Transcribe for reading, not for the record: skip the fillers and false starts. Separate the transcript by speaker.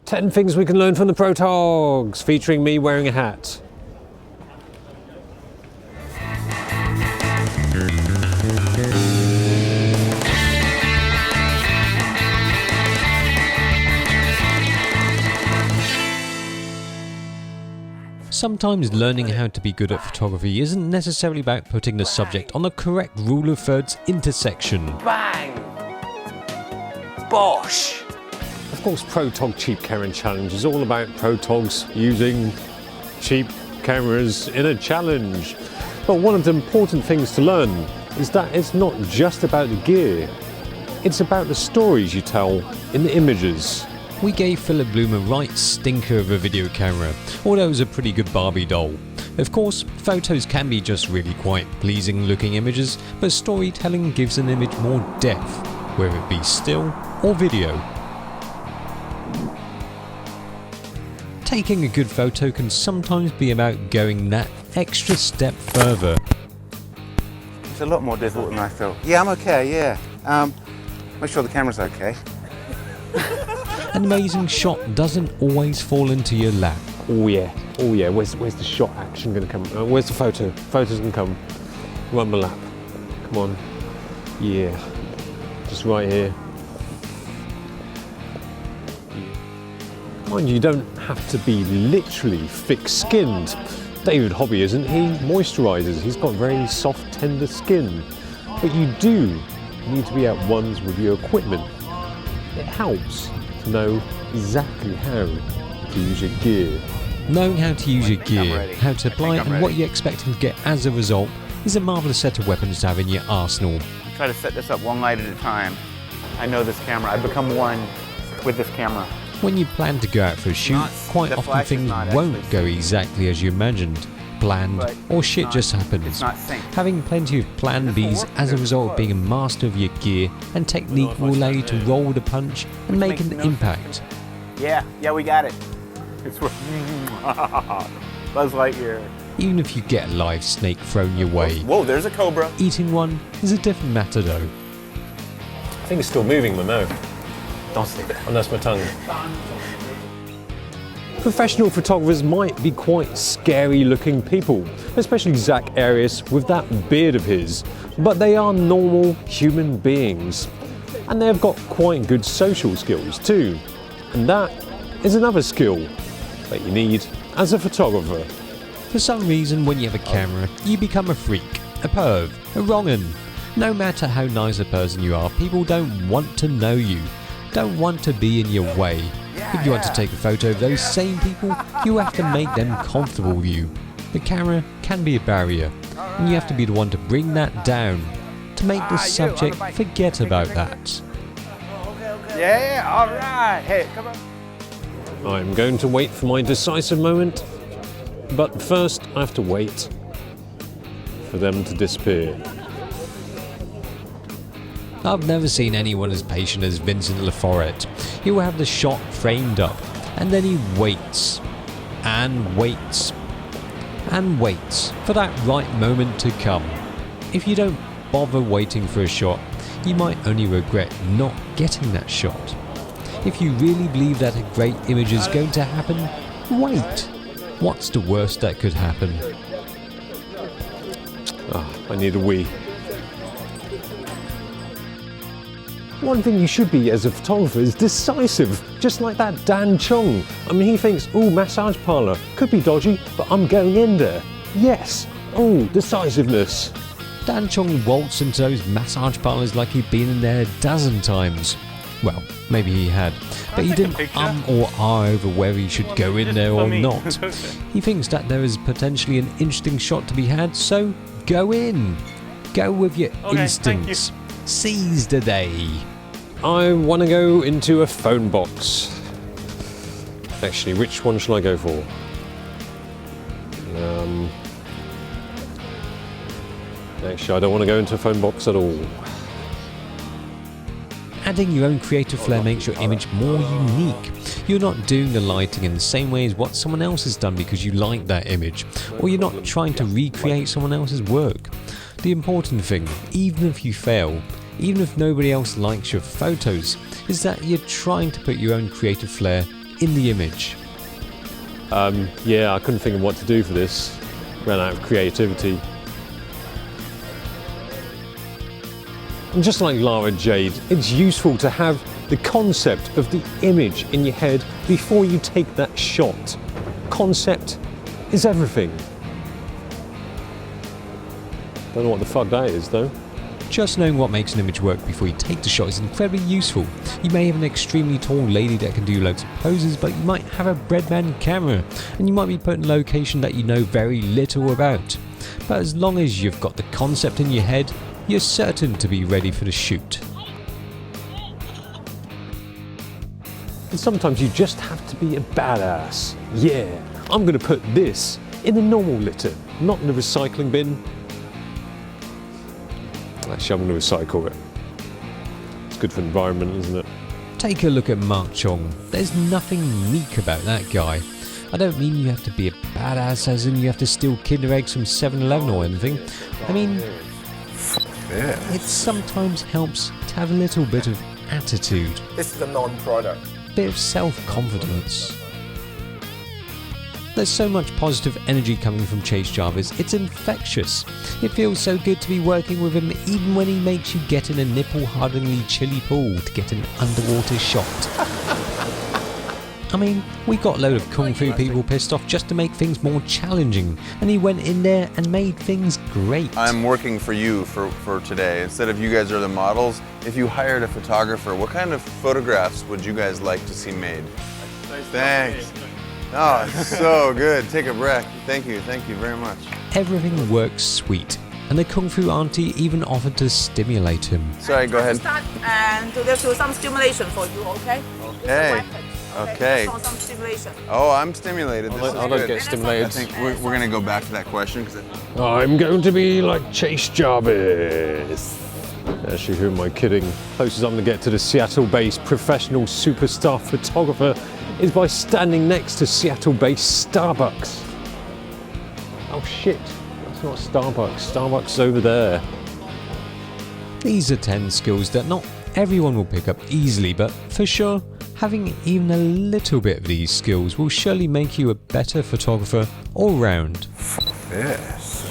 Speaker 1: 10 things we can learn from the Protogs, featuring me wearing a hat.
Speaker 2: Sometimes learning how to be good at photography isn't necessarily about putting the subject on the correct rule of thirds intersection.
Speaker 1: Bang! Bosh! Of course, Protog Cheap Camera Challenge is all about Protogs using cheap cameras in a challenge. But one of the important things to learn is that it's not just about the gear, it's about the stories you tell in the images.
Speaker 2: We gave Philip Bloom a right stinker of a video camera, although it was a pretty good Barbie doll. Of course, photos can be just really quite pleasing looking images, but storytelling gives an image more depth, whether it be still or video. Taking a good photo can sometimes be about going that extra step further.
Speaker 3: It's a lot more difficult than I thought. Yeah, I'm okay, yeah. Make sure the camera's okay.
Speaker 2: An amazing shot doesn't always fall into your lap.
Speaker 1: Oh yeah, where's the shot action going to come? Where's the photo? Photo's going to come. Right on my lap. Come on. Yeah. Just right here. Mind you, you don't have to be literally thick-skinned. David Hobby isn't, he moisturises. He's got very soft, tender skin. But you do need to be at ones with your equipment. It helps to know exactly how to use your gear.
Speaker 2: Knowing how to use your gear, how to apply it, and what you're expecting to get as a result is a marvellous set of weapons to have in your arsenal.
Speaker 3: I try to set this up one light at a time. I know this camera. I've become one with this camera.
Speaker 2: When you plan to go out for a shoot, quite often things won't go exactly as you imagined. Planned, or shit just happens. Having plenty of plan Bs as a result of being a master of your gear and technique will allow you to roll the punch and make an impact.
Speaker 3: Yeah, we got it. It's Buzz Lightyear.
Speaker 2: Even if you get a live snake thrown your way.
Speaker 3: Whoa, there's a cobra.
Speaker 2: Eating one is a different matter though.
Speaker 1: I think it's still moving my mouth. Don't stick there. Oh, that's my tongue. Professional photographers might be quite scary looking people, especially Zach Arias with that beard of his, but they are normal human beings. And they've got quite good social skills too. And that is another skill that you need as a photographer.
Speaker 2: For some reason, when you have a camera, you become a freak, a perv, a wrong'un. No matter how nice a person you are, people don't want to know you, don't want to be in your way. If you want to take a photo of those same people, you have to make them comfortable with you. The camera can be a barrier, and you have to be the one to bring that down, to make the subject forget about that.
Speaker 3: Yeah, alright. Hey, come on.
Speaker 1: I'm going to wait for my decisive moment, but first I have to wait for them to disappear.
Speaker 2: I've never seen anyone as patient as Vincent Laforet. He will have the shot framed up, and then he waits, and waits, and waits for that right moment to come. If you don't bother waiting for a shot, you might only regret not getting that shot. If you really believe that a great image is going to happen, wait. What's the worst that could happen?
Speaker 1: I need a wee. One thing you should be as a photographer is decisive, just like that Dan Chung. I mean, he thinks, ooh, massage parlour, could be dodgy, but I'm going in there. Yes, ooh, decisiveness.
Speaker 2: Dan Chung waltzed into those massage parlours like he'd been in there a dozen times. Well, maybe he had, but he didn't or ah over whether he should go in there or not. He thinks that there is potentially an interesting shot to be had, so go in. Go with your instincts. Seize the day.
Speaker 1: I want to go into a phone box. Actually, which one shall I go for? Actually, I don't want to go into a phone box at all.
Speaker 2: Adding your own creative flair makes your image more unique. You're not doing the lighting in the same way as what someone else has done because you like that image, or you're not trying to recreate someone else's work. The important thing, even if you fail, even if nobody else likes your photos, is that you're trying to put your own creative flair in the image.
Speaker 1: Yeah, I couldn't think of what to do for this. Ran out of creativity. And just like Lara Jade, it's useful to have the concept of the image in your head before you take that shot. Concept is everything. Don't know what the fuck that is though.
Speaker 2: Just knowing what makes an image work before you take the shot is incredibly useful. You may have an extremely tall lady that can do loads of poses, but you might have a breadman camera, and you might be put in a location that you know very little about. But as long as you've got the concept in your head, you're certain to be ready for the shoot.
Speaker 1: And sometimes you just have to be a badass. Yeah, I'm gonna put this in the normal litter, not in the recycling bin. Actually, I'm going to recycle it. It's good for the environment, isn't it?
Speaker 2: Take a look at Mark Chong. There's nothing meek about that guy. I don't mean you have to be a badass as in you have to steal Kinder Eggs from 7-Eleven or anything. I mean, it sometimes helps to have a little bit of attitude.
Speaker 4: This is a non-product.
Speaker 2: Bit of self-confidence. There's so much positive energy coming from Chase Jarvis, it's infectious. It feels so good to be working with him even when he makes you get in a nipple-hardeningly chilly pool to get an underwater shot. I mean, we got a load of Kung Fu people pissed off just to make things more challenging, and he went in there and made things great.
Speaker 5: I'm working for you for today. Instead of you guys are the models, if you hired a photographer, what kind of photographs would you guys like to see made? Thanks. Oh, so good. Take a breath. Thank you very much.
Speaker 2: Everything works sweet, and the Kung Fu auntie even offered to stimulate him.
Speaker 5: Sorry, go ahead.
Speaker 6: Start and to do some stimulation for you, okay?
Speaker 5: Okay. Okay.
Speaker 6: Some stimulation.
Speaker 5: Oh, I'm stimulated. This is
Speaker 1: I don't
Speaker 5: good.
Speaker 1: get stimulated.
Speaker 5: I think we're going to go back to that question.
Speaker 1: I'm going to be like Chase Jarvis. Actually, who am I kidding? Closest I'm going to get to the Seattle-based professional superstar photographer is by standing next to Seattle-based Starbucks. Oh shit, that's not Starbucks. Starbucks is over there.
Speaker 2: These are 10 skills that not everyone will pick up easily, but for sure, having even a little bit of these skills will surely make you a better photographer all round.
Speaker 5: Yes.